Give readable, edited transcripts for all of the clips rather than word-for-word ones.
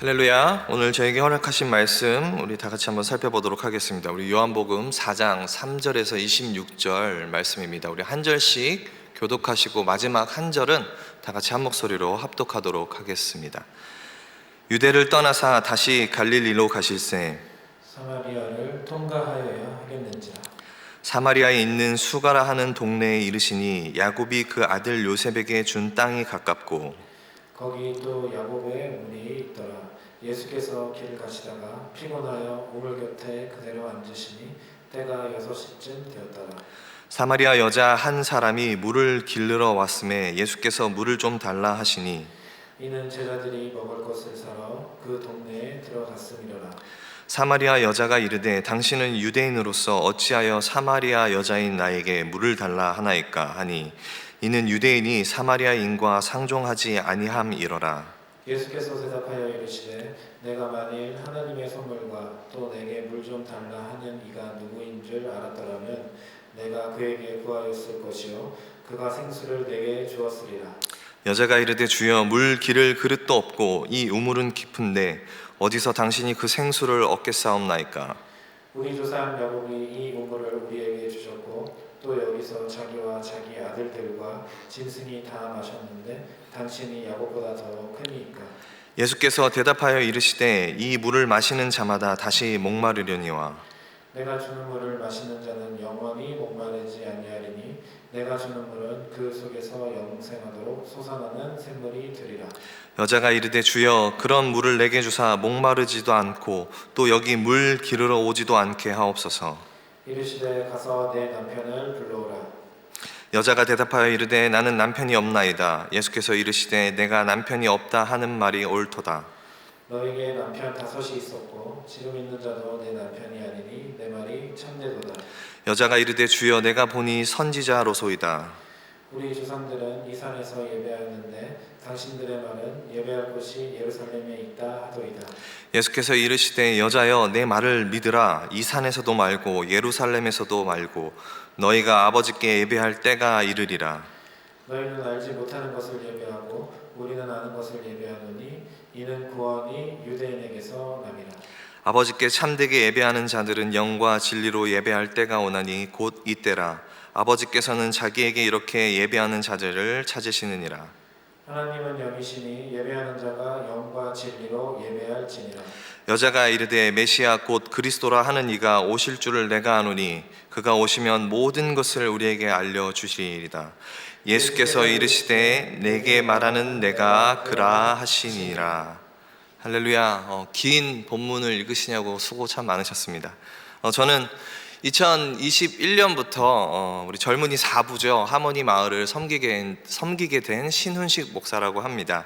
할렐루야. 오늘 저에게 허락하신 말씀 우리 다 같이 한번 살펴보도록 하겠습니다. 우리 요한복음 4장 3절에서 26절 말씀입니다. 우리 한 절씩 교독하시고 마지막 한 절은 다 같이 한 목소리로 합독하도록 하겠습니다. 유대를 떠나사 다시 갈릴리로 가실새 사마리아를 통과하여야 하겠는지라. 사마리아에 있는 수가라 하는 동네에 이르시니 야곱이 그 아들 요셉에게 준 땅이 가깝고 거기 또 야곱의 문이 있더라. 예수께서 길을 가시다가 피곤하여 우물 곁에 그대로 앉으시니 때가 6시쯤 되었더라. 사마리아 여자 한 사람이 물을 길르러 왔음에 예수께서 물을 좀 달라 하시니 이는 제자들이 먹을 것을 사러 그 동네에 들어갔음이로라. 사마리아 여자가 이르되 당신은 유대인으로서 어찌하여 사마리아 여자인 나에게 물을 달라 하나이까 하니 이는 유대인이 사마리아인과 상종하지 아니함이러라. 예수께서 대답하여 이르시되 내가 만일 하나님의 선물과 또 내게 물 좀 달라 하는 이가 누구인 줄 알았더라면 내가 그에게 구하였을 것이요 그가 생수를 내게 주었으리라. 여자가 이르되 주여 물 기를 그릇도 없고 이 우물은 깊은데 어디서 당신이 그 생수를 얻겠사옵나이까. 우리 조상 야곱이 이 우물을 우리에게 주셨고 또 여기서 자기와 자기 아들들과 짐승이 다 마셨는데 당신이 야곱보다 더 크니까. 예수께서 대답하여 이르시되 이 물을 마시는 자마다 다시 목마르려니와 내가 주는 물을 마시는 자는 영원히 목마르지 아니하리니 내가 주는 물은 그 속에서 영생하도록 솟아나는 샘물이 되리라. 여자가 이르되 주여 그런 물을 내게 주사 목마르지도 않고 또 여기 물 기르러 오지도 않게 하옵소서. 이르시되 가서 내 남편을 불러오라. 여자가 대답하여 이르되 나는 남편이 없나이다. 예수께서 이르시되 내가 남편이 없다 하는 말이 옳도다. 너에게 남편 5이 있었고 지금 있는 자도 내 남편이 아니니 내 말이 참되도다. 여자가 이르되 주여 내가 보니 선지자로소이다. 우리 조상들은 이 산에서 예배하였는데 당신들의 말은 예배할 곳이 예루살렘에 있다 하도이다. 예수께서 이르시되 여자여 내 말을 믿으라. 이 산에서도 말고 예루살렘에서도 말고 너희가 아버지께 예배할 때가 이르리라. 너희는 알지 못하는 것을 예배하고 우리는 아는 것을 예배하노니 이는 구원이 유대인에게서 남이라. 아버지께 참되게 예배하는 자들은 영과 진리로 예배할 때가 오나니 곧 이때라. 아버지께서는 자기에게 이렇게 예배하는 자들을 찾으시느니라. 하나님은 영이시니 예배하는 자가 영과 진리로 예배할지니라. 여자가 이르되 메시아 곧 그리스도라 하는 이가 오실 줄을 내가 아노니 그가 오시면 모든 것을 우리에게 알려주시리이다. 예수께서 이르시되 내게 말하는 내가 그라 하시니라. 할렐루야. 긴 본문을 읽으시냐고 수고 참 많으셨습니다. 저는 2021년부터 우리 젊은이 사부죠. 하모니 마을을 섬기게 된 신훈식 목사라고 합니다.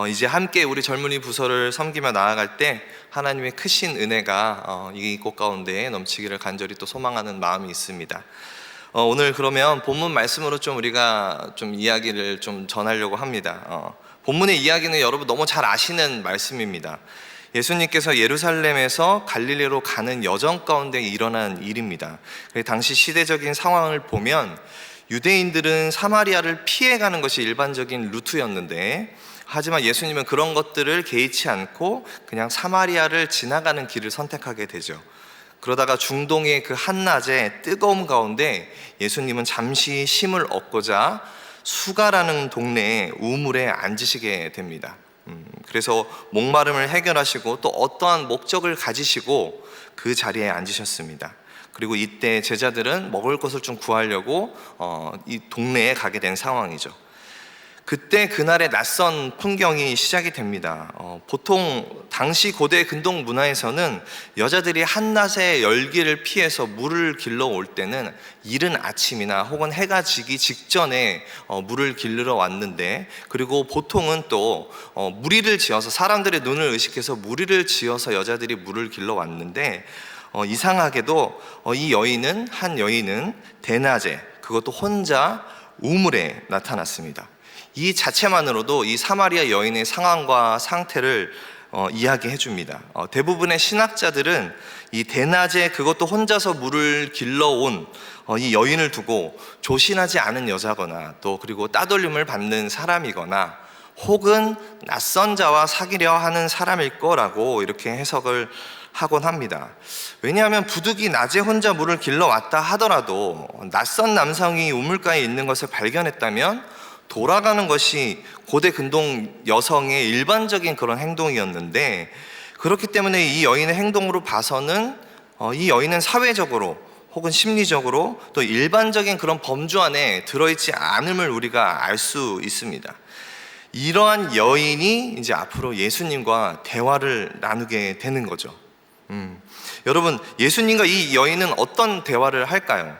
이제 함께 우리 젊은이 부서를 섬기며 나아갈 때 하나님의 크신 은혜가 이곳 가운데 넘치기를 간절히 또 소망하는 마음이 있습니다. 오늘 그러면 본문 말씀으로 좀 우리가 좀 이야기를 좀 전하려고 합니다. 본문의 이야기는 여러분 너무 잘 아시는 말씀입니다. 예수님께서 예루살렘에서 갈릴리로 가는 여정 가운데 일어난 일입니다. 당시 시대적인 상황을 보면 유대인들은 사마리아를 피해가는 것이 일반적인 루트였는데 하지만 예수님은 그런 것들을 개의치 않고 그냥 사마리아를 지나가는 길을 선택하게 되죠. 그러다가 중동의 그 한낮의 뜨거움 가운데 예수님은 잠시 쉼을 얻고자 수가라는 동네의 우물에 앉으시게 됩니다. 그래서 목마름을 해결하시고 또 어떠한 목적을 가지시고 그 자리에 앉으셨습니다. 그리고 이때 제자들은 먹을 것을 좀 구하려고 이 동네에 가게 된 상황이죠. 그때 그날의 낯선 풍경이 시작이 됩니다. 보통 당시 고대 근동 문화에서는 여자들이 한낮의 열기를 피해서 물을 길러 올 때는 이른 아침이나 혹은 해가 지기 직전에 물을 길르러 왔는데, 그리고 보통은 또 무리를 지어서 사람들의 눈을 의식해서 무리를 지어서 여자들이 물을 길러 왔는데 이상하게도 한 여인은 대낮에 그것도 혼자 우물에 나타났습니다. 이 자체만으로도 이 사마리아 여인의 상황과 상태를 이야기해 줍니다. 대부분의 신학자들은 이 대낮에 그것도 혼자서 물을 길러온 이 여인을 두고 조신하지 않은 여자거나 또 그리고 따돌림을 받는 사람이거나 혹은 낯선 자와 사귀려 하는 사람일 거라고 이렇게 해석을 하곤 합니다. 왜냐하면 부득이 낮에 혼자 물을 길러왔다 하더라도 낯선 남성이 우물가에 있는 것을 발견했다면 돌아가는 것이 고대 근동 여성의 일반적인 그런 행동이었는데, 그렇기 때문에 이 여인의 행동으로 봐서는 이 여인은 사회적으로 혹은 심리적으로 또 일반적인 그런 범주 안에 들어있지 않음을 우리가 알 수 있습니다. 이러한 여인이 이제 앞으로 예수님과 대화를 나누게 되는 거죠. 여러분, 예수님과 이 여인은 어떤 대화를 할까요?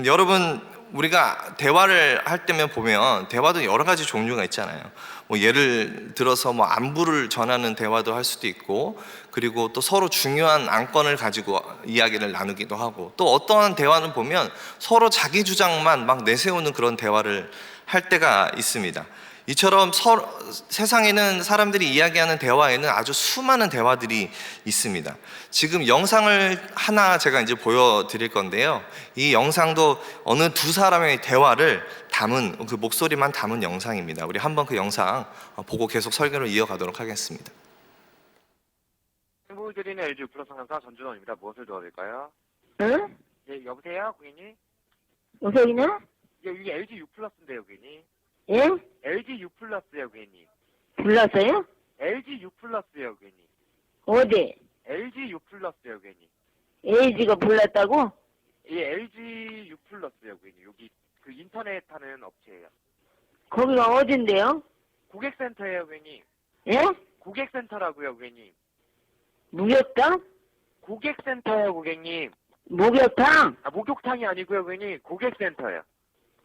여러분, 우리가 대화를 할 때면 보면 대화도 여러 가지 종류가 있잖아요. 뭐 예를 들어서 뭐 안부를 전하는 대화도 할 수도 있고, 그리고 또 서로 중요한 안건을 가지고 이야기를 나누기도 하고, 또 어떠한 대화는 보면 서로 자기 주장만 막 내세우는 그런 대화를 할 때가 있습니다. 이처럼 세상에는 사람들이 이야기하는 대화에는 아주 수많은 대화들이 있습니다. 지금 영상을 하나 제가 이제 보여드릴 건데요. 이 영상도 어느 두 사람의 대화를 담은, 그 목소리만 담은 영상입니다. 우리 한번 그 영상 보고 계속 설교를 이어가도록 하겠습니다. 행복을 드리는 LG U+ 상담사 전준원입니다. 무엇을 도와드릴까요? 응? 예, 여보세요, 고객님? 여기는? 예, 여기 LG U+인데요, 고객님. 예? LG U+요, 고객님. 불렀어요? LG U+요, 고객님. 어디? LG U+요, 고객님. LG가 불렀다고? 예, LG U+요, 고객님. 여기 그 인터넷 하는 업체예요. 거기가 어딘데요? 고객센터예요, 고객님. 예? 고객센터라고요, 고객님. 목욕탕? 고객센터요, 고객님. 목욕탕? 아, 목욕탕이 아니고요, 고객님. 고객센터요.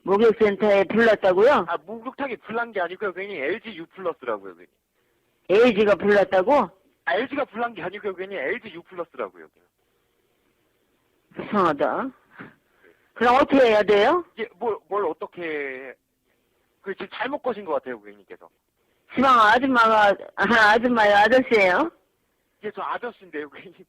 목욕센터에 불렀다고요? 아, 목욕탕이 불난 게 아니고요, 고객님. LG U+라고요, 고객님. LG가 불렀다고? 아, LG가 불난 게 아니고요, 고객님. LG U+라고요, 고객님. 이상하다. 그럼 어떻게 해야 돼요? 이게 뭘 어떻게 지금 잘못 거신 것 같아요, 고객님께서. 시방 아줌마요, 아저씨예요? 이게 저 아저씨인데요, 고객님.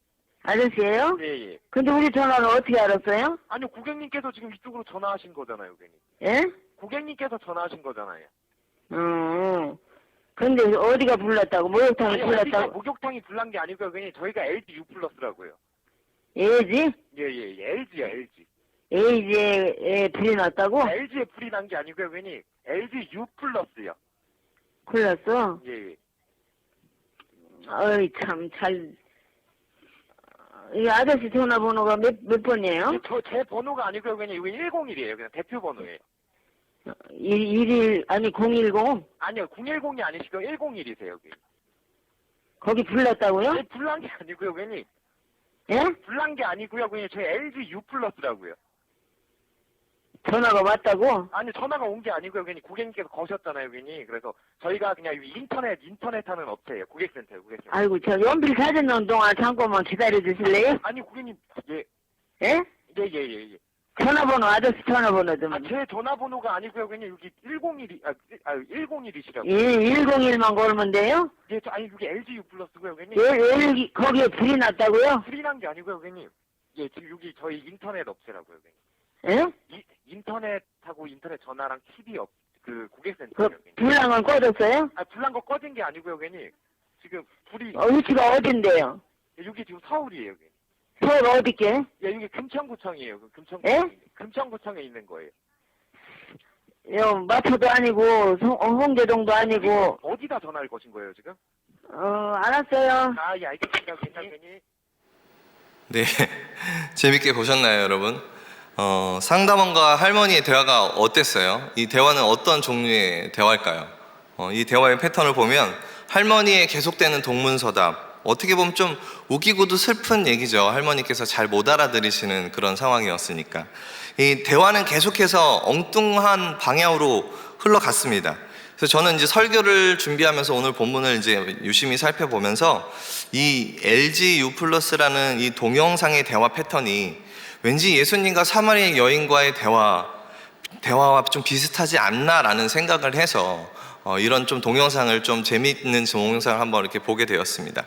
아저씨예요? 예. 근데 우리 전화를 어떻게 알았어요? 아니요, 고객님께서 지금 이쪽으로 전화하신 거잖아요, 고객님. 예? 고객님께서 전화하신 거잖아요. 근데 어디가 불렀다고? 목욕탕이 아니요, LG가 불렀다고? 목욕탕이 불난 게 아니고요, 고객님. 저희가 LG U+라고요. LG? 예, LG요, LG. LG에 불이 났다고? LG에 불이 난 게 아니고요, 고객님. LG U+요. 불렀어? 예. 어이, 참, 이 아저씨 전화번호가 몇 번이에요? 제 번호가 아니고요, 고객님. 이거 101이에요. 그냥 대표 번호예요. 110, 아니, 010? 아니요, 010이 아니시고 101이세요, 고객님. 거기 불렀다고요? 예, 불난 게 아니고요, 고객님. 예? 불난 게 아니고요, 고객님. 저희 LG U+라고요. 전화가 왔다고? 아니, 전화가 온 게 아니고요, 고객님. 고객님께서 거셨잖아요, 고객님. 그래서 저희가 그냥 인터넷 하는 업체예요. 고객센터예요, 고객센터. 아이고, 저 연필 사진 넣은 동안 잠깐만 기다려 주실래요? 아니, 고객님, 예. 예? 예. 전화번호, 아저씨 전화번호 좀. 아, 제 전화번호가 아니고요, 고객님. 여기 101이시라고. 예, 101만 걸면 돼요? 예, 아니, 여기 LG U+고요, 고객님. 예, 거기에 불이 났다고요? 불이 난 게 아니고요, 고객님. 예, 지금 여기 저희 인터넷 업체라고요, 고객님. 예? 인터넷하고 인터넷 전화랑 TV 고객센터예요, 그, 고객님. 불난 건 꺼졌어요? 아, 불난 거 꺼진 게 아니고요, 고객님. 지금 불이, 위치가 어딘데요? 여기 지금 서울이에요, 고객님. 서울 어디게? 예, 여기 금천구청이에요. 예? 금천구청에 있는 거예요. 마포도 아니고, 홍대동도 아니고. 어디다 전화를 거신 거예요, 지금? 알았어요. 아, 예, 알겠습니다, 고객님. 네, 재밌게 보셨나요, 여러분? 상담원과 할머니의 대화가 어땠어요? 이 대화는 어떤 종류의 대화일까요? 이 대화의 패턴을 보면 할머니의 계속되는 동문서답, 어떻게 보면 좀 웃기고도 슬픈 얘기죠. 할머니께서 잘 못 알아들으시는 그런 상황이었으니까. 이 대화는 계속해서 엉뚱한 방향으로 흘러갔습니다. 그래서 저는 이제 설교를 준비하면서 오늘 본문을 이제 유심히 살펴보면서 이 LG U+라는 이 동영상의 대화 패턴이 왠지 예수님과 사마리아 여인과의 대화와 좀 비슷하지 않나라는 생각을 해서 이런 좀 동영상을 좀 재미있는 동영상을 한번 이렇게 보게 되었습니다.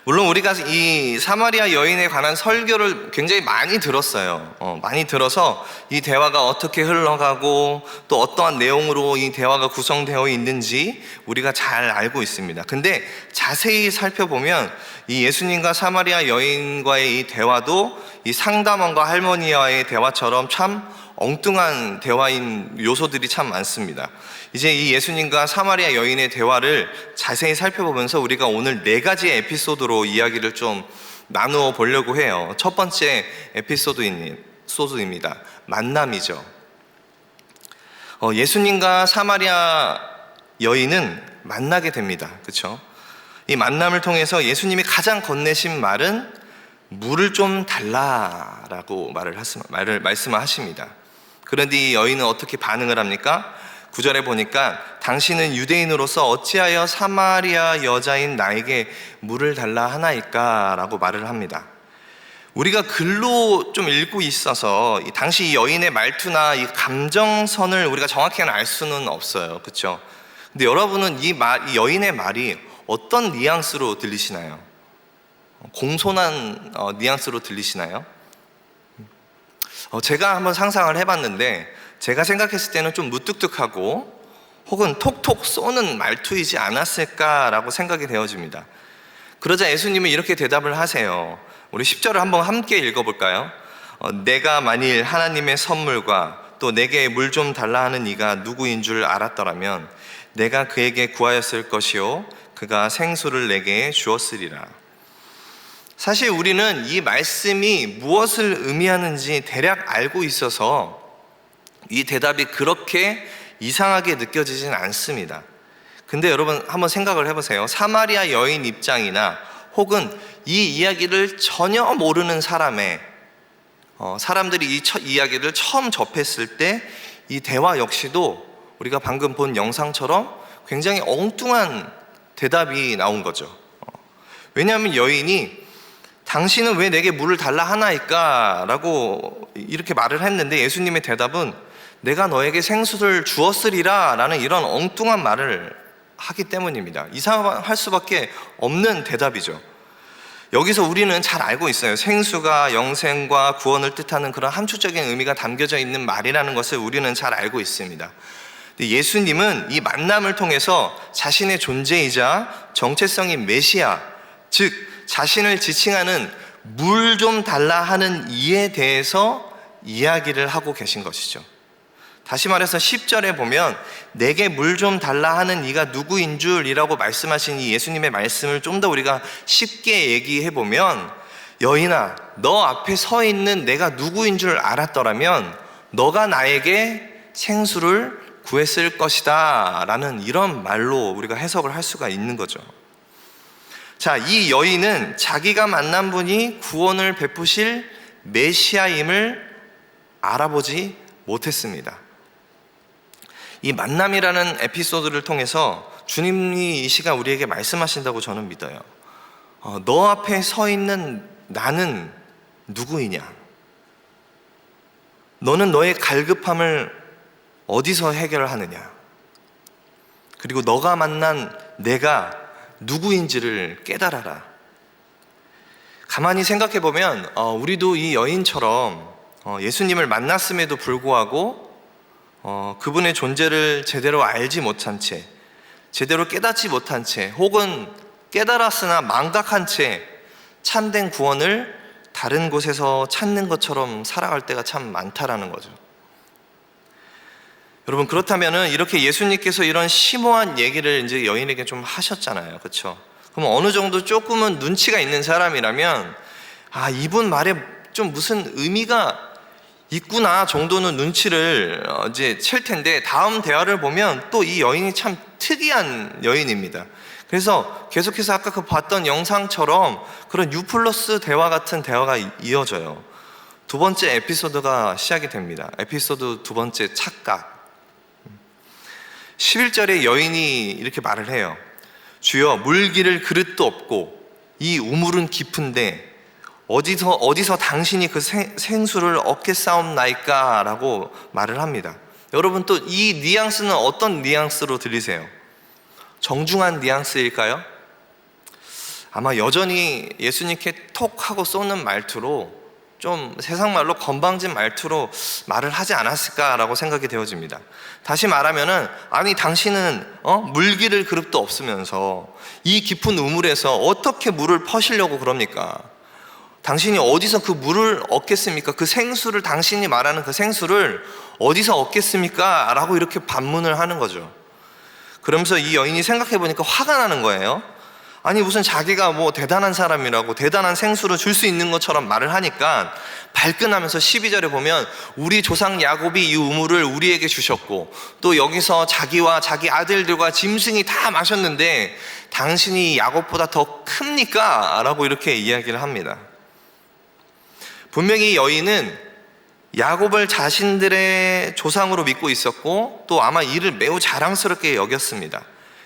물론 우리가 이 사마리아 여인에 관한 설교를 굉장히 많이 들었어요. 많이 들어서 이 대화가 어떻게 흘러가고 또 어떠한 내용으로 이 대화가 구성되어 있는지 우리가 잘 알고 있습니다. 근데 자세히 살펴보면 이 예수님과 사마리아 여인과의 이 대화도 이 상담원과 할머니와의 대화처럼 참 엉뚱한 대화인 요소들이 참 많습니다. 이제 이 예수님과 사마리아 여인의 대화를 자세히 살펴보면서 우리가 오늘 4가지의 에피소드로 이야기를 좀 나누어 보려고 해요. 첫 번째 에피소드입니다. 만남이죠. 예수님과 사마리아 여인은 만나게 됩니다. 그렇죠? 이 만남을 통해서 예수님이 가장 건네신 말은 물을 좀 달라라고 말씀을 하십니다. 그런데 이 여인은 어떻게 반응을 합니까? 9절에 보니까 당신은 유대인으로서 어찌하여 사마리아 여자인 나에게 물을 달라 하나이까? 라고 말을 합니다. 우리가 글로 좀 읽고 있어서 당시 이 여인의 말투나 이 감정선을 우리가 정확히는 알 수는 없어요. 그렇죠? 근데 여러분은 이 여인의 말이 어떤 뉘앙스로 들리시나요? 공손한 뉘앙스로 들리시나요? 제가 한번 상상을 해봤는데 제가 생각했을 때는 좀 무뚝뚝하고 혹은 톡톡 쏘는 말투이지 않았을까라고 생각이 되어집니다. 그러자 예수님은 이렇게 대답을 하세요. 우리 10절을 한번 함께 읽어볼까요? 내가 만일 하나님의 선물과 또 내게 물 좀 달라 하는 이가 누구인 줄 알았더라면 내가 그에게 구하였을 것이요 그가 생수를 내게 주었으리라. 사실 우리는 이 말씀이 무엇을 의미하는지 대략 알고 있어서 이 대답이 그렇게 이상하게 느껴지진 않습니다. 근데 여러분 한번 생각을 해보세요. 사마리아 여인 입장이나 혹은 이 이야기를 전혀 모르는 사람들이 이 이야기를 처음 접했을 때 이 대화 역시도 우리가 방금 본 영상처럼 굉장히 엉뚱한 대답이 나온 거죠. 왜냐하면 여인이 당신은 왜 내게 물을 달라 하나이까? 라고 이렇게 말을 했는데 예수님의 대답은 내가 너에게 생수를 주었으리라 라는 이런 엉뚱한 말을 하기 때문입니다. 이상할 수밖에 없는 대답이죠. 여기서 우리는 잘 알고 있어요. 생수가 영생과 구원을 뜻하는 그런 함축적인 의미가 담겨져 있는 말이라는 것을 우리는 잘 알고 있습니다. 예수님은 이 만남을 통해서 자신의 존재이자 정체성인 메시아, 즉 자신을 지칭하는 물 좀 달라 하는 이에 대해서 이야기를 하고 계신 것이죠. 다시 말해서 10절에 보면 내게 물 좀 달라 하는 이가 누구인 줄이라고 말씀하신 이 예수님의 말씀을 좀 더 우리가 쉽게 얘기해 보면 여인아 너 앞에 서 있는 내가 누구인 줄 알았더라면 너가 나에게 생수를 구했을 것이다 라는 이런 말로 우리가 해석을 할 수가 있는 거죠. 자, 이 여인은 자기가 만난 분이 구원을 베푸실 메시아임을 알아보지 못했습니다. 이 만남이라는 에피소드를 통해서 주님이 이 시간 우리에게 말씀하신다고 저는 믿어요. 너 앞에 서 있는 나는 누구이냐? 너는 너의 갈급함을 어디서 해결하느냐? 그리고 너가 만난 내가 누구인지를 깨달아라. 가만히 생각해 보면 우리도 이 여인처럼 예수님을 만났음에도 불구하고 그분의 존재를 제대로 알지 못한 채, 제대로 깨닫지 못한 채, 혹은 깨달았으나 망각한 채 참된 구원을 다른 곳에서 찾는 것처럼 살아갈 때가 참 많다라는 거죠. 여러분, 그렇다면은 이렇게 예수님께서 이런 심오한 얘기를 이제 여인에게 좀 하셨잖아요. 그렇죠? 그럼 어느 정도 조금은 눈치가 있는 사람이라면 이분 말에 좀 무슨 의미가 있구나 정도는 눈치를 이제 챌 텐데 다음 대화를 보면 또 이 여인이 참 특이한 여인입니다. 그래서 계속해서 아까 그 봤던 영상처럼 그런 U+ 대화 같은 대화가 이어져요. 두 번째 에피소드가 시작이 됩니다. 에피소드 두 번째, 착각. 11절에 여인이 이렇게 말을 해요. 주여, 물 기를 그릇도 없고 이 우물은 깊은데 어디서 당신이 그 생수를 얻겠사옵나이까? 라고 말을 합니다. 여러분, 또 이 뉘앙스는 어떤 뉘앙스로 들리세요? 정중한 뉘앙스일까요? 아마 여전히 예수님께 톡 하고 쏘는 말투로, 좀 세상 말로 건방진 말투로 말을 하지 않았을까라고 생각이 되어집니다. 다시 말하면은, 아니 당신은 물기를 그릇도 없으면서 이 깊은 우물에서 어떻게 물을 퍼시려고 그럽니까? 당신이 어디서 그 물을 얻겠습니까? 그 생수를, 당신이 말하는 그 생수를 어디서 얻겠습니까? 라고 이렇게 반문을 하는 거죠. 그러면서 이 여인이 생각해 보니까 화가 나는 거예요. 아니 무슨 자기가 뭐 대단한 사람이라고 대단한 생수를 줄 수 있는 것처럼 말을 하니까 발끈하면서 12절에 보면, 우리 조상 야곱이 이 우물을 우리에게 주셨고 또 여기서 자기와 자기 아들들과 짐승이 다 마셨는데 당신이 야곱보다 더 큽니까? 라고 이렇게 이야기를 합니다. 분명히 여인은 야곱을 자신들의 조상으로 믿고 있었고 또 아마 이를 매우 자랑스럽게 여겼습니다.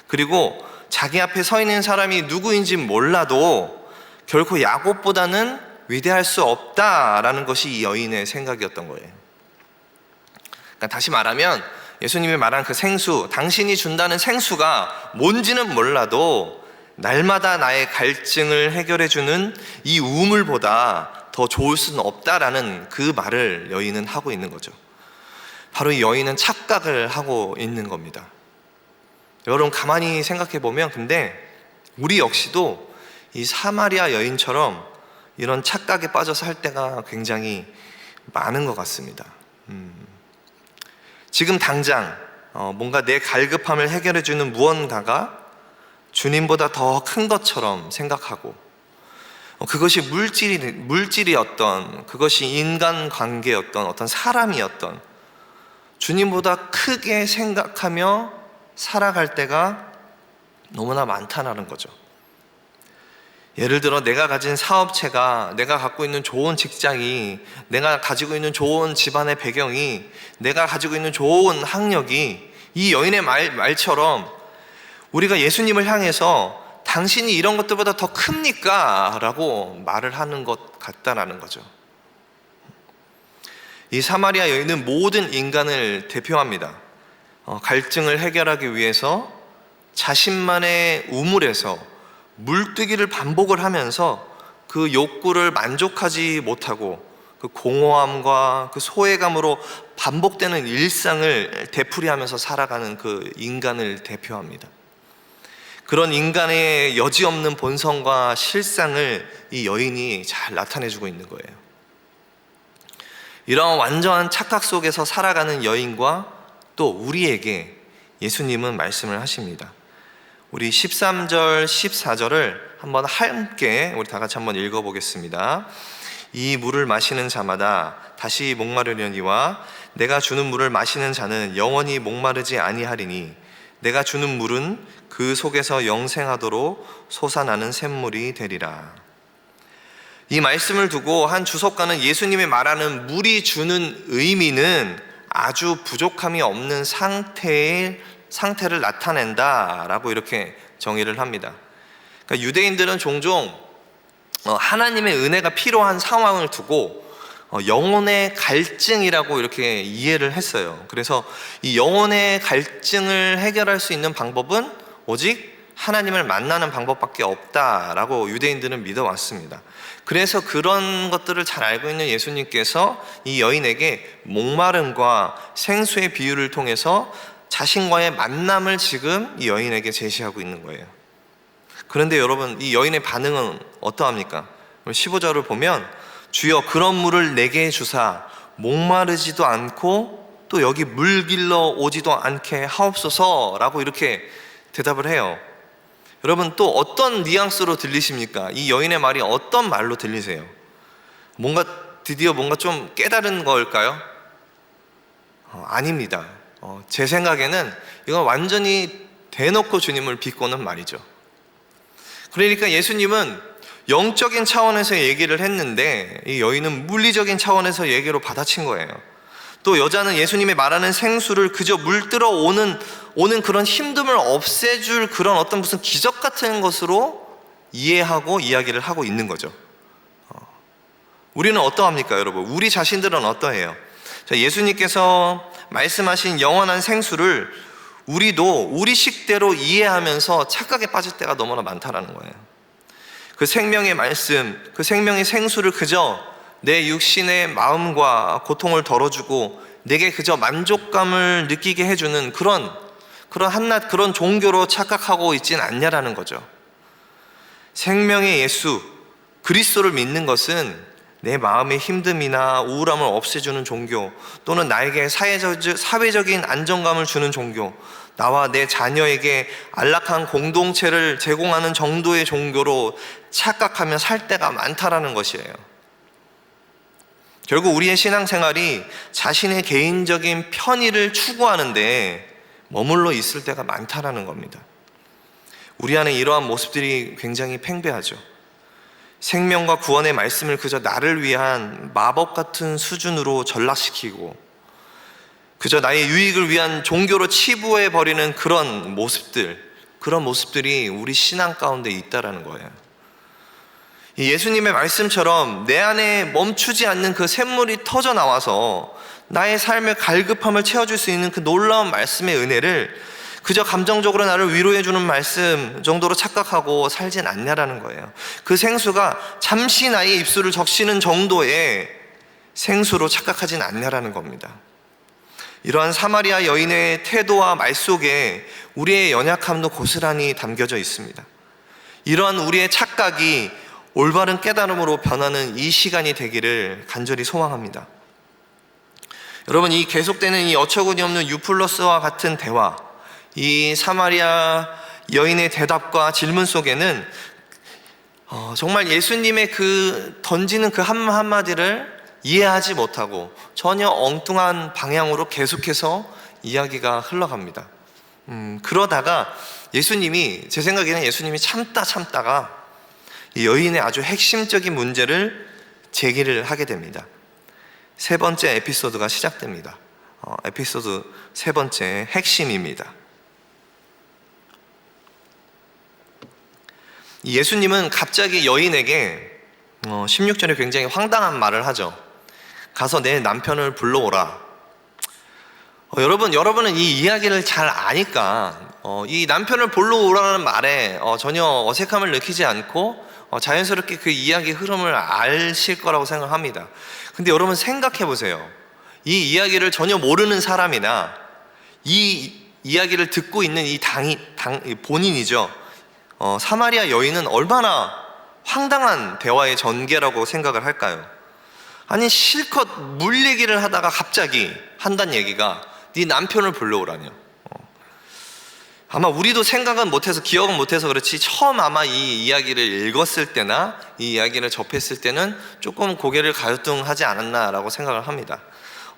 그리고 자기 앞에 서 있는 사람이 누구인지 몰라도 결코 야곱보다는 위대할 수 없다라는 것이 이 여인의 생각이었던 거예요. 그러니까 다시 말하면 예수님이 말한 그 생수, 당신이 준다는 생수가 뭔지는 몰라도 날마다 나의 갈증을 해결해주는 이 우물보다 더 좋을 수는 없다라는 그 말을 여인은 하고 있는 거죠. 바로 이 여인은 착각을 하고 있는 겁니다. 여러분 가만히 생각해 보면 근데 우리 역시도 이 사마리아 여인처럼 이런 착각에 빠져서 할 때가 굉장히 많은 것 같습니다. 지금 당장 뭔가 내 갈급함을 해결해 주는 무언가가 주님보다 더 큰 것처럼 생각하고, 그것이 물질이었던, 그것이 인간관계였던, 어떤 사람이었던, 주님보다 크게 생각하며 살아갈 때가 너무나 많다는 거죠. 예를 들어 내가 가진 사업체가, 내가 갖고 있는 좋은 직장이, 내가 가지고 있는 좋은 집안의 배경이, 내가 가지고 있는 좋은 학력이 이 여인의 말처럼 우리가 예수님을 향해서 당신이 이런 것들보다 더 큽니까? 라고 말을 하는 것 같다라는 거죠. 이 사마리아 여인은 모든 인간을 대표합니다. 갈증을 해결하기 위해서 자신만의 우물에서 물뜨기를 반복을 하면서 그 욕구를 만족하지 못하고 그 공허함과 그 소외감으로 반복되는 일상을 되풀이하면서 살아가는 그 인간을 대표합니다. 그런 인간의 여지없는 본성과 실상을 이 여인이 잘 나타내주고 있는 거예요. 이런 완전한 착각 속에서 살아가는 여인과 또 우리에게 예수님은 말씀을 하십니다. 우리 13절, 14절을 한번 함께 우리 다 같이 한번 읽어보겠습니다. 이 물을 마시는 자마다 다시 목마르려니와 내가 주는 물을 마시는 자는 영원히 목마르지 아니하리니 내가 주는 물은 그 속에서 영생하도록 솟아나는 샘물이 되리라. 이 말씀을 두고 한 주석가는 예수님이 말하는 물이 주는 의미는 아주 부족함이 없는 상태를 나타낸다라고 이렇게 정의를 합니다. 그러니까 유대인들은 종종 하나님의 은혜가 필요한 상황을 두고 영혼의 갈증이라고 이렇게 이해를 했어요. 그래서 이 영혼의 갈증을 해결할 수 있는 방법은 오직 하나님을 만나는 방법밖에 없다라고 유대인들은 믿어왔습니다. 그래서 그런 것들을 잘 알고 있는 예수님께서 이 여인에게 목마름과 생수의 비유를 통해서 자신과의 만남을 지금 이 여인에게 제시하고 있는 거예요. 그런데 여러분, 이 여인의 반응은 어떠합니까? 15절을 보면 주여 그런 물을 내게 주사 목마르지도 않고 또 여기 물 길러 오지도 않게 하옵소서라고 이렇게 대답을 해요. 여러분 또 어떤 뉘앙스로 들리십니까? 이 여인의 말이 어떤 말로 들리세요? 드디어 뭔가 좀 깨달은 걸까요? 아닙니다. 제 생각에는 이건 완전히 대놓고 주님을 비꼬는 말이죠. 그러니까 예수님은 영적인 차원에서 얘기를 했는데 이 여인은 물리적인 차원에서 얘기로 받아친 거예요. 또 여자는 예수님이 말하는 생수를 그저 물들어 오는 그런 힘듦을 없애줄 그런 어떤 무슨 기적 같은 것으로 이해하고 이야기를 하고 있는 거죠. 우리는 어떠합니까, 여러분? 우리 자신들은 어떠해요? 자, 예수님께서 말씀하신 영원한 생수를 우리도 우리 식대로 이해하면서 착각에 빠질 때가 너무나 많다라는 거예요. 그 생명의 말씀, 그 생명의 생수를 그저 내 육신의 마음과 고통을 덜어주고 내게 그저 만족감을 느끼게 해주는 그런 한낱 그런 종교로 착각하고 있진 않냐라는 거죠. 생명의 예수 그리스도를 믿는 것은 내 마음의 힘듦이나 우울함을 없애주는 종교, 또는 나에게 사회적인 안정감을 주는 종교, 나와 내 자녀에게 안락한 공동체를 제공하는 정도의 종교로 착각하며 살 때가 많다라는 것이에요. 결국 우리의 신앙생활이 자신의 개인적인 편의를 추구하는데 머물러 있을 때가 많다라는 겁니다. 우리 안에 이러한 모습들이 굉장히 팽배하죠. 생명과 구원의 말씀을 그저 나를 위한 마법 같은 수준으로 전락시키고 그저 나의 유익을 위한 종교로 치부해버리는 그런 모습들이 우리 신앙 가운데 있다라는 거예요. 예수님의 말씀처럼 내 안에 멈추지 않는 그 샘물이 터져 나와서 나의 삶의 갈급함을 채워줄 수 있는 그 놀라운 말씀의 은혜를 그저 감정적으로 나를 위로해주는 말씀 정도로 착각하고 살진 않냐라는 거예요. 그 생수가 잠시 나의 입술을 적시는 정도의 생수로 착각하진 않냐라는 겁니다. 이러한 사마리아 여인의 태도와 말 속에 우리의 연약함도 고스란히 담겨져 있습니다. 이러한 우리의 착각이 올바른 깨달음으로 변하는 이 시간이 되기를 간절히 소망합니다. 여러분, 이 계속되는 이 어처구니 없는 유플러스와 같은 대화, 이 사마리아 여인의 대답과 질문 속에는 정말 예수님의 그 던지는 그 한마디를 이해하지 못하고 전혀 엉뚱한 방향으로 계속해서 이야기가 흘러갑니다. 그러다가 예수님이, 제 생각에는 예수님이 참다가 이 여인의 아주 핵심적인 문제를 제기를 하게 됩니다. 세 번째 에피소드가 시작됩니다. 에피소드 세 번째 핵심입니다. 예수님은 갑자기 여인에게 16절에 굉장히 황당한 말을 하죠. 가서 내 남편을 불러오라. 여러분은 이 이야기를 잘 아니까 이 남편을 불러오라는 말에 전혀 어색함을 느끼지 않고 자연스럽게 그 이야기 흐름을 아실 거라고 생각합니다. 근데 여러분 생각해 보세요. 이 이야기를 전혀 모르는 사람이나 이 이야기를 듣고 있는 이 본인이죠. 사마리아 여인은 얼마나 황당한 대화의 전개라고 생각을 할까요? 아니, 실컷 물 얘기를 하다가 갑자기 한다는 얘기가 네 남편을 불러오라뇨. 아마 우리도 생각은 못해서, 기억은 못해서 그렇지 처음 아마 이 이야기를 읽었을 때나 이 이야기를 접했을 때는 조금 고개를 가요뚱하지 않았나라고 생각을 합니다.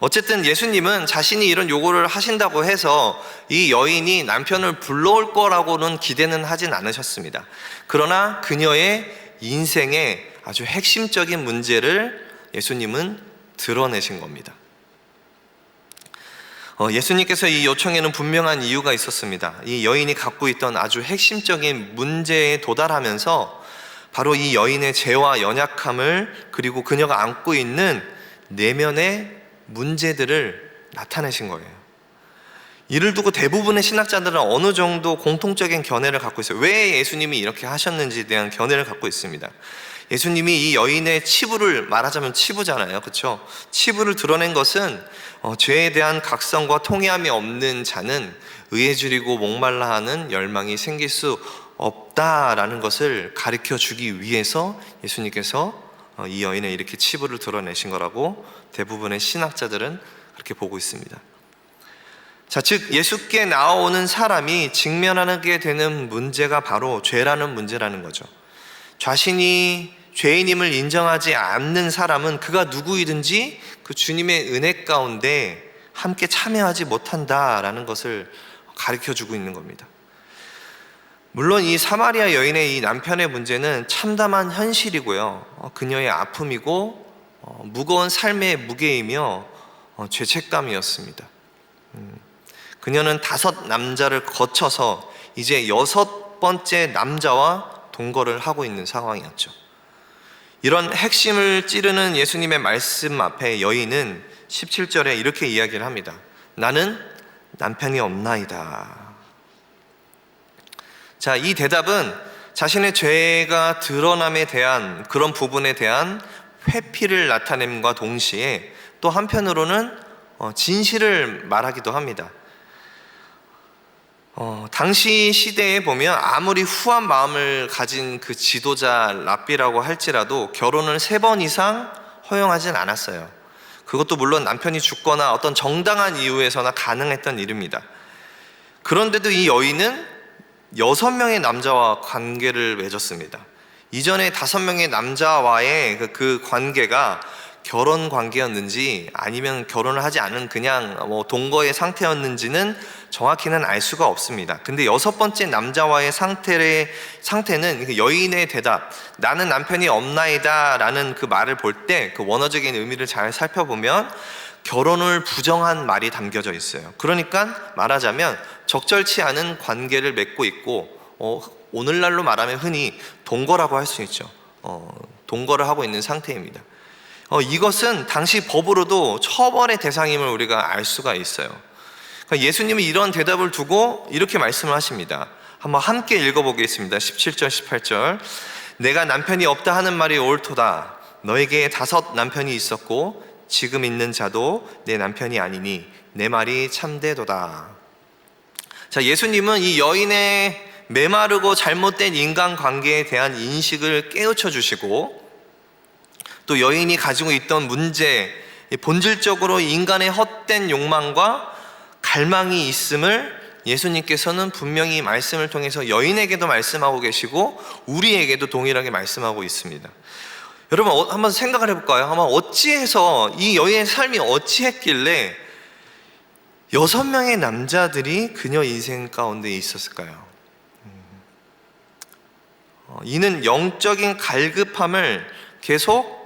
어쨌든 예수님은 자신이 이런 요구를 하신다고 해서 이 여인이 남편을 불러올 거라고는 기대는 하진 않으셨습니다. 그러나 그녀의 인생의 아주 핵심적인 문제를 예수님은 드러내신 겁니다. 예수님께서 이 요청에는 분명한 이유가 있었습니다. 이 여인이 갖고 있던 아주 핵심적인 문제에 도달하면서 바로 이 여인의 죄와 연약함을, 그리고 그녀가 안고 있는 내면의 문제들을 나타내신 거예요. 이를 두고 대부분의 신학자들은 어느 정도 공통적인 견해를 갖고 있어요. 왜 예수님이 이렇게 하셨는지에 대한 견해를 갖고 있습니다. 예수님이 이 여인의 치부를, 말하자면 치부잖아요, 그렇죠? 치부를 드러낸 것은 죄에 대한 각성과 통회함이 없는 자는 의에 줄이고 목말라 하는 열망이 생길 수 없다라는 것을 가르쳐 주기 위해서 예수님께서 이 여인의 이렇게 치부를 드러내신 거라고 대부분의 신학자들은 그렇게 보고 있습니다. 자, 즉 예수께 나오는 사람이 직면하게 되는 문제가 바로 죄라는 문제라는 거죠. 자신이 죄인임을 인정하지 않는 사람은 그가 누구이든지 그 주님의 은혜 가운데 함께 참여하지 못한다라는 것을 가르쳐주고 있는 겁니다. 물론 이 사마리아 여인의 이 남편의 문제는 참담한 현실이고요, 그녀의 아픔이고 무거운 삶의 무게이며 죄책감이었습니다. 그녀는 5 남자를 거쳐서 이제 6번째 남자와 동거를 하고 있는 상황이었죠. 이런 핵심을 찌르는 예수님의 말씀 앞에 여인은 17절에 이렇게 이야기를 합니다. 나는 남편이 없나이다. 자, 이 대답은 자신의 죄가 드러남에 대한 그런 부분에 대한 회피를 나타냄과 동시에 또 한편으로는 진실을 말하기도 합니다. 당시 시대에 보면 아무리 후한 마음을 가진 그 지도자 랍비라고 할지라도 결혼을 3번 이상 허용하진 않았어요. 그것도 물론 남편이 죽거나 어떤 정당한 이유에서나 가능했던 일입니다. 그런데도 이 여인은 6명의 남자와 관계를 맺었습니다. 이전에 5명의 남자와의 그 관계가 결혼 관계였는지 아니면 결혼을 하지 않은 그냥 동거의 상태였는지는 정확히는 알 수가 없습니다. 근데 6번째 남자와의 상태는 여인의 대답, 나는 남편이 없나이다 라는 그 말을 볼 때 그 원어적인 의미를 잘 살펴보면 결혼을 부정한 말이 담겨져 있어요. 그러니까 말하자면 적절치 않은 관계를 맺고 있고 오늘날로 말하면 흔히 동거라고 할 수 있죠. 동거를 하고 있는 상태입니다. 이것은 당시 법으로도 처벌의 대상임을 우리가 알 수가 있어요. 그러니까 예수님은 이런 대답을 두고 이렇게 말씀을 하십니다. 한번 함께 읽어보겠습니다. 17절 18절. 내가 남편이 없다 하는 말이 옳도다. 너에게 5 남편이 있었고 지금 있는 자도 내 남편이 아니니 내 말이 참되도다. 자, 예수님은 이 여인의 메마르고 잘못된 인간관계에 대한 인식을 깨우쳐 주시고 또 여인이 가지고 있던 문제, 본질적으로 인간의 헛된 욕망과 갈망이 있음을 예수님께서는 분명히 말씀을 통해서 여인에게도 말씀하고 계시고 우리에게도 동일하게 말씀하고 있습니다. 여러분 한번 생각을 해볼까요? 아마 어찌해서 이 여인의 삶이 어찌했길래 6명의 남자들이 그녀 인생 가운데 있었을까요? 이는 영적인 갈급함을 계속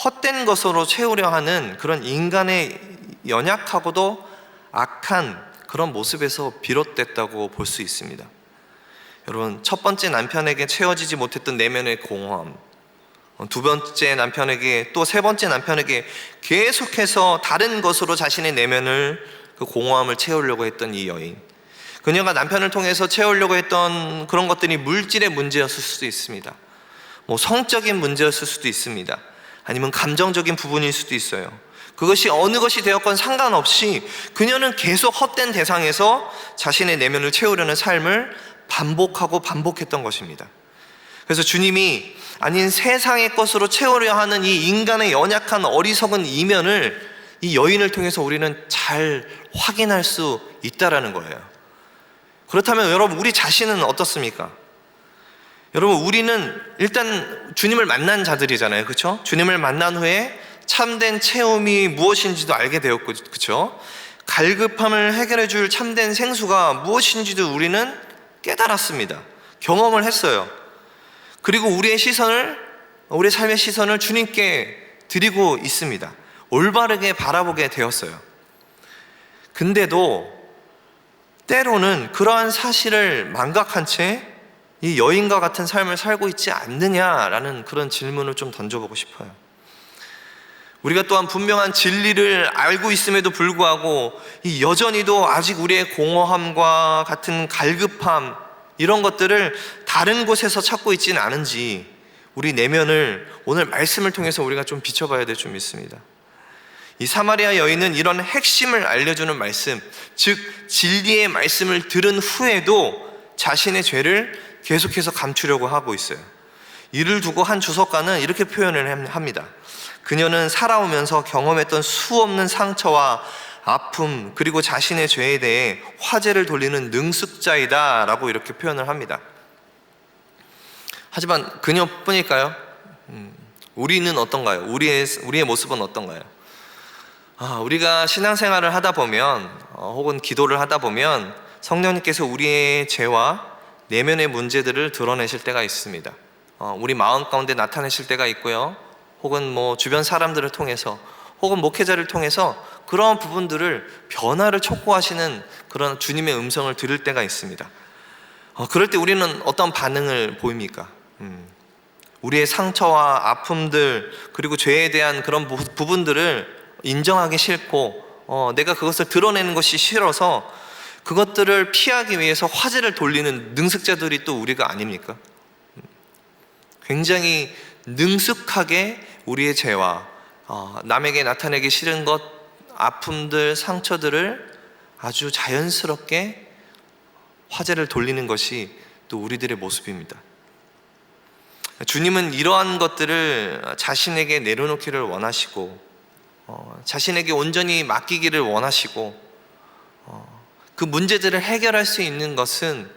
헛된 것으로 채우려 하는 그런 인간의 연약하고도 악한 그런 모습에서 비롯됐다고 볼 수 있습니다. 여러분, 첫 번째 남편에게 채워지지 못했던 내면의 공허함, 2번째 남편에게 또 3번째 남편에게 계속해서 다른 것으로 자신의 내면을 그 공허함을 채우려고 했던 이 여인, 그녀가 남편을 통해서 채우려고 했던 그런 것들이 물질의 문제였을 수도 있습니다. 성적인 문제였을 수도 있습니다. 아니면 감정적인 부분일 수도 있어요. 그것이 어느 것이 되었건 상관없이 그녀는 계속 헛된 대상에서 자신의 내면을 채우려는 삶을 반복하고 반복했던 것입니다. 그래서 주님이 아닌 세상의 것으로 채우려 하는 이 인간의 연약한 어리석은 이면을 이 여인을 통해서 우리는 잘 확인할 수 있다라는 거예요. 그렇다면 여러분, 우리 자신은 어떻습니까? 여러분, 우리는 일단 주님을 만난 자들이잖아요. 그렇죠? 주님을 만난 후에 참된 체험이 무엇인지도 알게 되었고, 그렇죠? 갈급함을 해결해 줄 참된 생수가 무엇인지도 우리는 깨달았습니다. 경험을 했어요. 그리고 우리의 삶의 시선을 주님께 드리고 있습니다. 올바르게 바라보게 되었어요. 근데도 때로는 그러한 사실을 망각한 채 이 여인과 같은 삶을 살고 있지 않느냐라는 그런 질문을 좀 던져보고 싶어요. 우리가 또한 분명한 진리를 알고 있음에도 불구하고 이 여전히도 아직 우리의 공허함과 같은 갈급함, 이런 것들을 다른 곳에서 찾고 있지는 않은지 우리 내면을 오늘 말씀을 통해서 우리가 좀 비춰봐야 될 줄 믿습니다. 이 사마리아 여인은 이런 핵심을 알려주는 말씀, 즉 진리의 말씀을 들은 후에도 자신의 죄를 계속해서 감추려고 하고 있어요. 이를 두고 한 주석가는 이렇게 표현을 합니다. 그녀는 살아오면서 경험했던 수없는 상처와 아픔, 그리고 자신의 죄에 대해 화제를 돌리는 능숙자이다 라고 이렇게 표현을 합니다. 하지만 그녀뿐일까요? 우리는 어떤가요? 우리의 모습은 어떤가요? 우리가 신앙생활을 하다 보면 혹은 기도를 하다 보면 성령님께서 우리의 죄와 내면의 문제들을 드러내실 때가 있습니다. 우리 마음 가운데 나타내실 때가 있고요. 혹은 주변 사람들을 통해서 혹은 목회자를 통해서 그런 부분들을 변화를 촉구하시는 그런 주님의 음성을 들을 때가 있습니다. 그럴 때 우리는 어떤 반응을 보입니까? 우리의 상처와 아픔들 그리고 죄에 대한 그런 부분들을 인정하기 싫고 내가 그것을 드러내는 것이 싫어서 그것들을 피하기 위해서 화제를 돌리는 능숙자들이 또 우리가 아닙니까? 굉장히 능숙하게 우리의 죄와 남에게 나타내기 싫은 것, 아픔들, 상처들을 아주 자연스럽게 화제를 돌리는 것이 또 우리들의 모습입니다. 주님은 이러한 것들을 자신에게 내려놓기를 원하시고 자신에게 온전히 맡기기를 원하시고 그 문제들을 해결할 수 있는 것은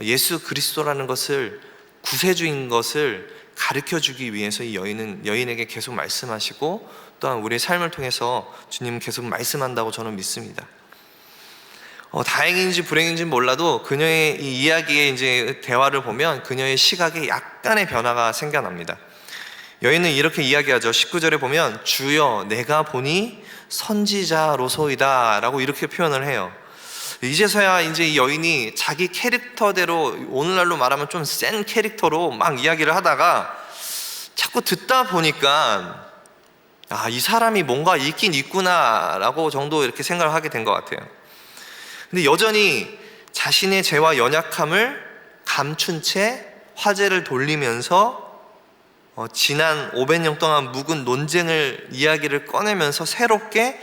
예수 그리스도라는 것을, 구세주인 것을 가르쳐주기 위해서 이 여인에게 계속 말씀하시고 또한 우리의 삶을 통해서 주님은 계속 말씀한다고 저는 믿습니다. 다행인지 불행인지 몰라도 그녀의 이 이야기의 이제 대화를 보면 그녀의 시각에 약간의 변화가 생겨납니다. 여인은 이렇게 이야기하죠. 19절에 보면 주여 내가 보니 선지자로소이다 라고 이렇게 표현을 해요. 이제서야 이제 이 여인이 자기 캐릭터대로, 오늘날로 말하면 좀 센 캐릭터로 막 이야기를 하다가 자꾸 듣다 보니까 이 사람이 뭔가 있긴 있구나 라고 정도 이렇게 생각을 하게 된 것 같아요. 근데 여전히 자신의 죄와 연약함을 감춘 채 화제를 돌리면서 지난 500년 동안 묵은 논쟁을, 이야기를 꺼내면서 새롭게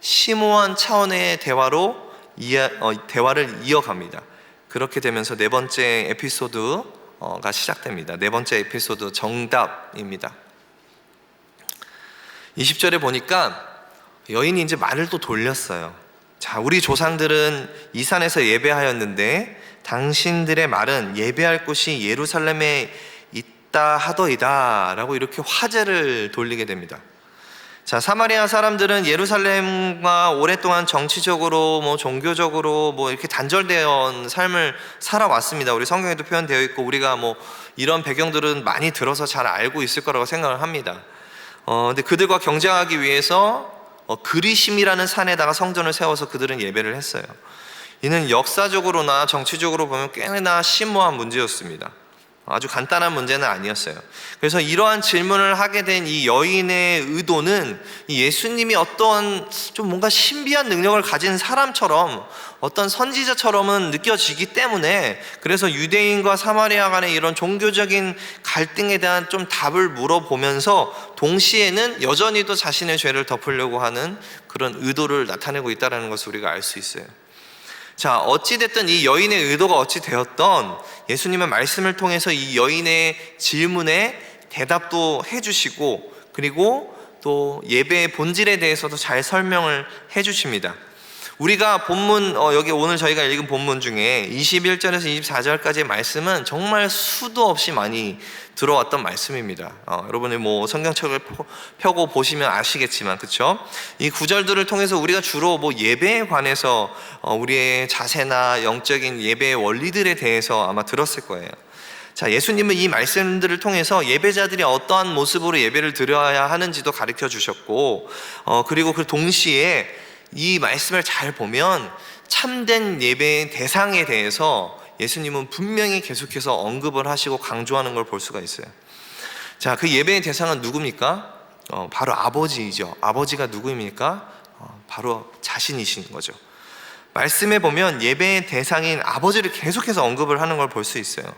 심오한 차원의 대화를 이어갑니다. 그렇게 되면서 네 번째 에피소드가 시작됩니다. 네 번째 에피소드, 정답입니다. 20절에 보니까 여인이 이제 말을 또 돌렸어요. 자, 우리 조상들은 이 산에서 예배하였는데 당신들의 말은 예배할 곳이 예루살렘에 있다 하더이다 라고 이렇게 화제를 돌리게 됩니다. 자, 사마리아 사람들은 예루살렘과 오랫동안 정치적으로 종교적으로 이렇게 단절되어 삶을 살아왔습니다. 우리 성경에도 표현되어 있고 우리가 이런 배경들은 많이 들어서 잘 알고 있을 거라고 생각을 합니다. 근데 그들과 경쟁하기 위해서 그리심이라는 산에다가 성전을 세워서 그들은 예배를 했어요. 이는 역사적으로나 정치적으로 보면 꽤나 심오한 문제였습니다. 아주 간단한 문제는 아니었어요. 그래서 이러한 질문을 하게 된 이 여인의 의도는 이 예수님이 어떤 좀 뭔가 신비한 능력을 가진 사람처럼, 어떤 선지자처럼은 느껴지기 때문에, 그래서 유대인과 사마리아 간의 이런 종교적인 갈등에 대한 좀 답을 물어보면서 동시에는 여전히도 자신의 죄를 덮으려고 하는 그런 의도를 나타내고 있다는 것을 우리가 알 수 있어요. 자, 어찌됐든 이 여인의 의도가 어찌 되었던 예수님의 말씀을 통해서 이 여인의 질문에 대답도 해주시고, 그리고 또 예배의 본질에 대해서도 잘 설명을 해주십니다. 우리가 본문, 여기 오늘 저희가 읽은 본문 중에 21절에서 24절까지의 말씀은 정말 수도 없이 많이 들어왔던 말씀입니다. 여러분이 성경책을 펴고 보시면 아시겠지만, 그쵸? 이 구절들을 통해서 우리가 주로 예배에 관해서 우리의 자세나 영적인 예배의 원리들에 대해서 아마 들었을 거예요. 자, 예수님은 이 말씀들을 통해서 예배자들이 어떠한 모습으로 예배를 드려야 하는지도 가르쳐 주셨고, 그리고 그 동시에 이 말씀을 잘 보면 참된 예배의 대상에 대해서 예수님은 분명히 계속해서 언급을 하시고 강조하는 걸 볼 수가 있어요. 자, 그 예배의 대상은 누굽니까? 바로 아버지이죠. 아버지가 누구입니까? 바로 자신이신 거죠. 말씀에 보면 예배의 대상인 아버지를 계속해서 언급을 하는 걸 볼 수 있어요.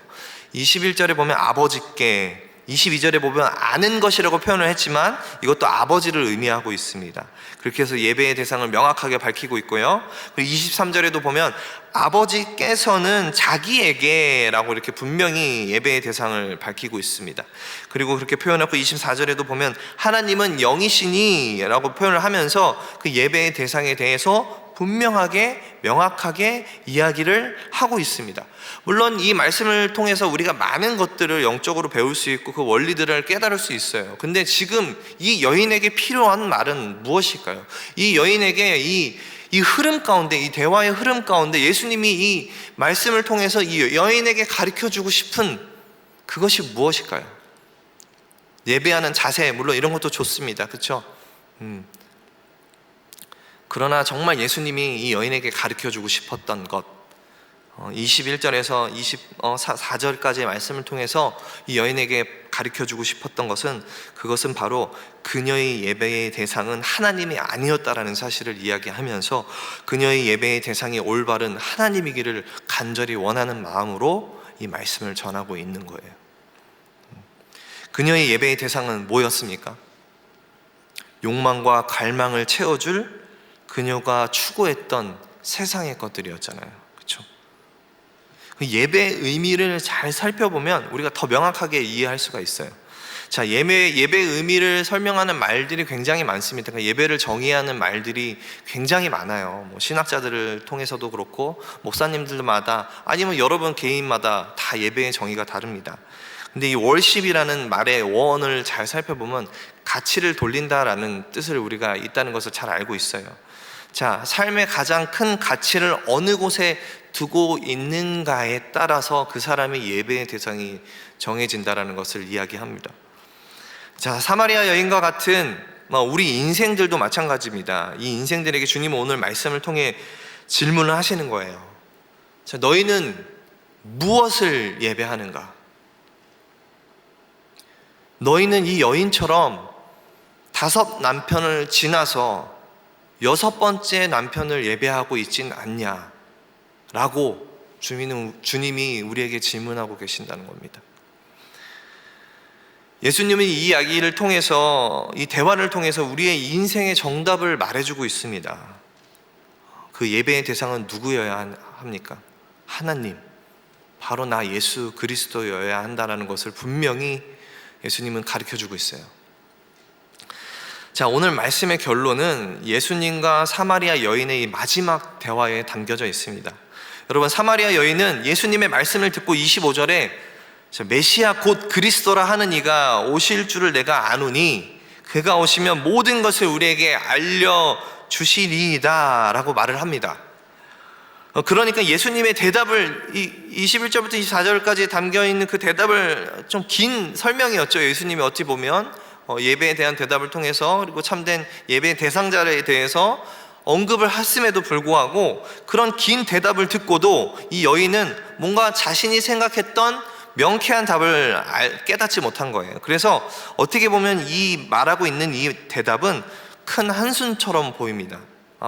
21절에 보면 아버지께, 22절에 보면 아는 것이라고 표현을 했지만 이것도 아버지를 의미하고 있습니다. 그렇게 해서 예배의 대상을 명확하게 밝히고 있고요. 그리고 23절에도 보면 아버지께서는 자기에게 라고 이렇게 분명히 예배의 대상을 밝히고 있습니다. 그리고 그렇게 표현하고 24절에도 보면 하나님은 영이시니 라고 표현을 하면서 그 예배의 대상에 대해서 분명하게 명확하게 이야기를 하고 있습니다. 물론 이 말씀을 통해서 우리가 많은 것들을 영적으로 배울 수 있고 그 원리들을 깨달을 수 있어요. 근데 지금 이 여인에게 필요한 말은 무엇일까요? 이 여인에게 이 흐름 가운데, 이 대화의 흐름 가운데 예수님이 이 말씀을 통해서 이 여인에게 가르쳐주고 싶은 그것이 무엇일까요? 예배하는 자세, 물론 이런 것도 좋습니다. 그렇죠? 그러나 정말 예수님이 이 여인에게 가르쳐주고 싶었던 것, 21절에서 24절까지의 말씀을 통해서 이 여인에게 가르쳐주고 싶었던 것은, 그것은 바로 그녀의 예배의 대상은 하나님이 아니었다라는 사실을 이야기하면서 그녀의 예배의 대상이 올바른 하나님이기를 간절히 원하는 마음으로 이 말씀을 전하고 있는 거예요. 그녀의 예배의 대상은 뭐였습니까? 욕망과 갈망을 채워줄 그녀가 추구했던 세상의 것들이었잖아요. 그렇죠? 예배의 의미를 잘 살펴보면 우리가 더 명확하게 이해할 수가 있어요. 자, 예배의 의미를 설명하는 말들이 굉장히 많습니다. 그러니까 예배를 정의하는 말들이 굉장히 많아요. 뭐 신학자들을 통해서도 그렇고 목사님들마다, 아니면 여러분 개인마다 다 예배의 정의가 다릅니다. 근데 이 월십이라는 말의 원을 잘 살펴보면 가치를 돌린다라는 뜻을 우리가 있다는 것을 잘 알고 있어요. 자, 삶의 가장 큰 가치를 어느 곳에 두고 있는가에 따라서 그 사람의 예배의 대상이 정해진다라는 것을 이야기합니다. 자, 사마리아 여인과 같은 우리 인생들도 마찬가지입니다. 이 인생들에게 주님은 오늘 말씀을 통해 질문을 하시는 거예요. 자, 너희는 무엇을 예배하는가? 너희는 이 여인처럼 5 남편을 지나서 6번째 남편을 예배하고 있진 않냐? 라고 주님이 우리에게 질문하고 계신다는 겁니다. 예수님은 이 이야기를 통해서, 이 대화를 통해서 우리의 인생의 정답을 말해주고 있습니다. 그 예배의 대상은 누구여야 합니까? 하나님, 바로 나 예수 그리스도여야 한다는 것을 분명히 예수님은 가르쳐주고 있어요. 자, 오늘 말씀의 결론은 예수님과 사마리아 여인의 이 마지막 대화에 담겨져 있습니다. 여러분, 사마리아 여인은 예수님의 말씀을 듣고 25절에 메시아 곧 그리스도라 하는 이가 오실 줄을 내가 아노니 그가 오시면 모든 것을 우리에게 알려주시리이다 라고 말을 합니다. 그러니까 예수님의 대답을, 21절부터 24절까지 담겨있는 그 대답을 좀 긴 설명이었죠. 예수님이 어찌 보면 예배에 대한 대답을 통해서, 그리고 참된 예배의 대상자에 대해서 언급을 했음에도 불구하고 그런 긴 대답을 듣고도 이 여인은 뭔가 자신이 생각했던 명쾌한 답을 깨닫지 못한 거예요. 그래서 어떻게 보면 이 말하고 있는 이 대답은 큰 한숨처럼 보입니다.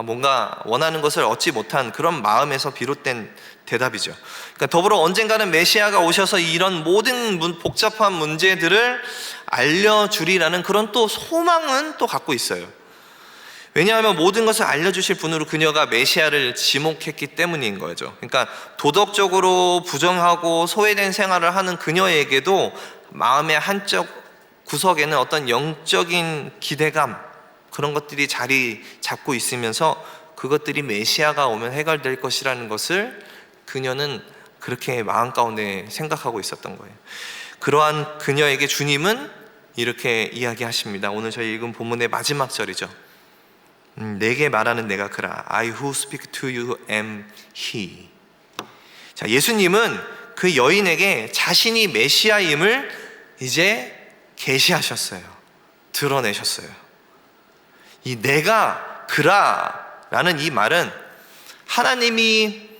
뭔가 원하는 것을 얻지 못한 그런 마음에서 비롯된 대답이죠. 그러니까 더불어 언젠가는 메시아가 오셔서 이런 모든 복잡한 문제들을 알려주리라는 그런 또 소망은 또 갖고 있어요. 왜냐하면 모든 것을 알려주실 분으로 그녀가 메시아를 지목했기 때문인 거죠. 그러니까 도덕적으로 부정하고 소외된 생활을 하는 그녀에게도 마음의 한쪽 구석에는 어떤 영적인 기대감, 그런 것들이 자리 잡고 있으면서 그것들이 메시아가 오면 해결될 것이라는 것을 그녀는 그렇게 마음 가운데 생각하고 있었던 거예요. 그러한 그녀에게 주님은 이렇게 이야기하십니다. 오늘 저희 읽은 본문의 마지막 절이죠. 내게 말하는 내가 그라. I who speak to you am he. 자, 예수님은 그 여인에게 자신이 메시아임을 이제 계시하셨어요. 드러내셨어요. 이 내가 그라라는 이 말은 하나님이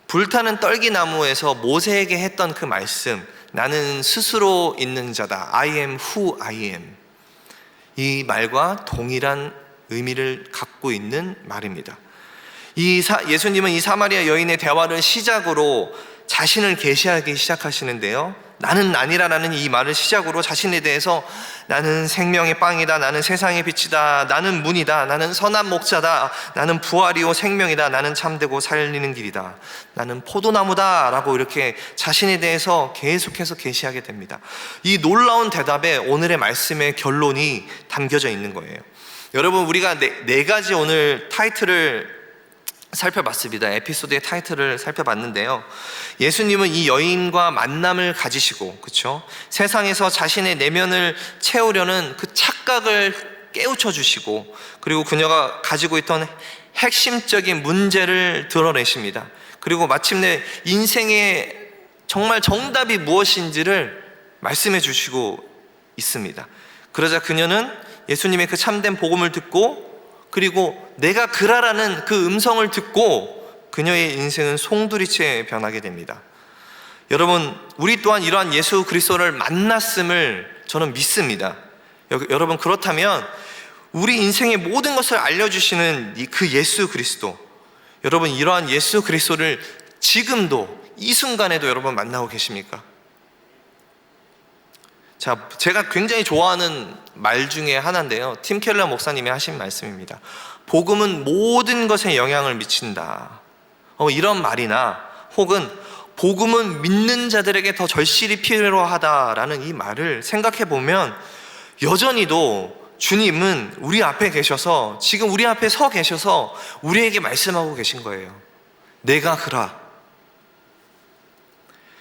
불타는 떨기나무에서 모세에게 했던 그 말씀, 나는 스스로 있는 자다, I am who I am, 이 말과 동일한 의미를 갖고 있는 말입니다. 예수님은 이 사마리아 여인의 대화를 시작으로 자신을 계시하기 시작하시는데요, 나는 아니라라는 이 말을 시작으로 자신에 대해서 나는 생명의 빵이다, 나는 세상의 빛이다, 나는 문이다, 나는 선한 목자다, 나는 부활이요 생명이다, 나는 참되고 살리는 길이다, 나는 포도나무다 라고 이렇게 자신에 대해서 계속해서 계시하게 됩니다. 이 놀라운 대답에 오늘의 말씀의 결론이 담겨져 있는 거예요. 여러분, 우리가 네 가지 오늘 타이틀을 살펴봤습니다. 에피소드의 타이틀을 살펴봤는데요, 예수님은 이 여인과 만남을 가지시고, 그렇죠? 세상에서 자신의 내면을 채우려는 그 착각을 깨우쳐 주시고, 그리고 그녀가 가지고 있던 핵심적인 문제를 드러내십니다. 그리고 마침내 인생의 정말 정답이 무엇인지를 말씀해 주시고 있습니다. 그러자 그녀는 예수님의 그 참된 복음을 듣고, 그리고 내가 그라라는 그 음성을 듣고 그녀의 인생은 송두리째 변하게 됩니다. 여러분, 우리 또한 이러한 예수 그리스도를 만났음을 저는 믿습니다. 여러분, 그렇다면 우리 인생의 모든 것을 알려주시는 그 예수 그리스도, 여러분, 이러한 예수 그리스도를 지금도 이 순간에도 여러분 만나고 계십니까? 자, 제가 굉장히 좋아하는 말 중에 하나인데요, 팀 켈러 목사님이 하신 말씀입니다. 복음은 모든 것에 영향을 미친다. 이런 말이나 혹은 복음은 믿는 자들에게 더 절실히 필요하다라는 이 말을 생각해 보면 여전히도 주님은 우리 앞에 계셔서, 지금 우리 앞에 서 계셔서 우리에게 말씀하고 계신 거예요. 내가 그라.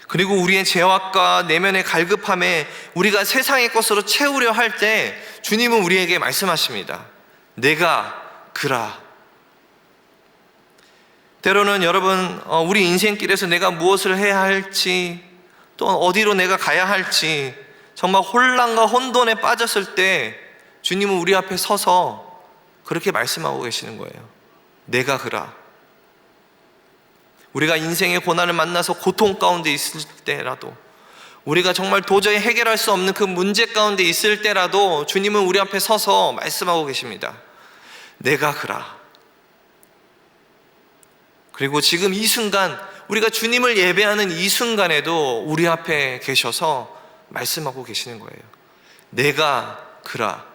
그리고 우리의 죄악과 내면의 갈급함에 우리가 세상의 것으로 채우려 할 때 주님은 우리에게 말씀하십니다. 내가 그라. 때로는 여러분, 우리 인생길에서 내가 무엇을 해야 할지, 또 어디로 내가 가야 할지 정말 혼란과 혼돈에 빠졌을 때 주님은 우리 앞에 서서 그렇게 말씀하고 계시는 거예요. 내가 그라. 우리가 인생의 고난을 만나서 고통 가운데 있을 때라도, 우리가 정말 도저히 해결할 수 없는 그 문제 가운데 있을 때라도 주님은 우리 앞에 서서 말씀하고 계십니다. 내가 그라. 그리고 지금 이 순간, 우리가 주님을 예배하는 이 순간에도 우리 앞에 계셔서 말씀하고 계시는 거예요. 내가 그라.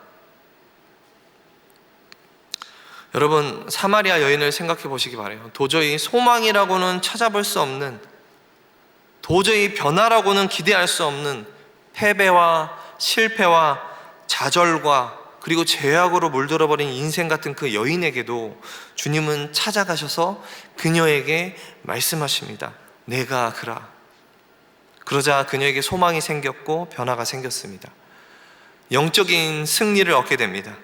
여러분, 사마리아 여인을 생각해 보시기 바라요. 도저히 소망이라고는 찾아볼 수 없는, 도저히 변화라고는 기대할 수 없는 패배와 실패와 좌절과 그리고 죄악으로 물들어버린 인생 같은 그 여인에게도 주님은 찾아가셔서 그녀에게 말씀하십니다. 내가 그라. 그러자 그녀에게 소망이 생겼고 변화가 생겼습니다. 영적인 승리를 얻게 됩니다.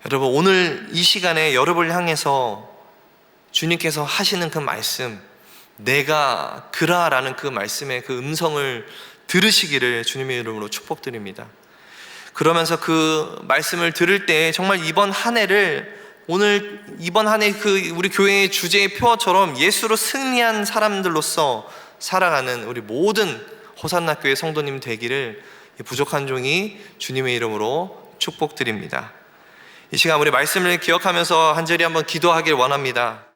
여러분, 오늘 이 시간에 여러분을 향해서 주님께서 하시는 그 말씀, 내가 그라라는 그 말씀의 그 음성을 들으시기를 주님의 이름으로 축복드립니다. 그러면서 그 말씀을 들을 때 정말 이번 한 해를, 오늘 이번 한 해 그 우리 교회의 주제의 표어처럼 예수로 승리한 사람들로서 살아가는 우리 모든 호산나 교회 성도님 되기를 부족한 종이 주님의 이름으로 축복드립니다. 이 시간 우리 말씀을 기억하면서 한 절이 한번 기도하길 원합니다.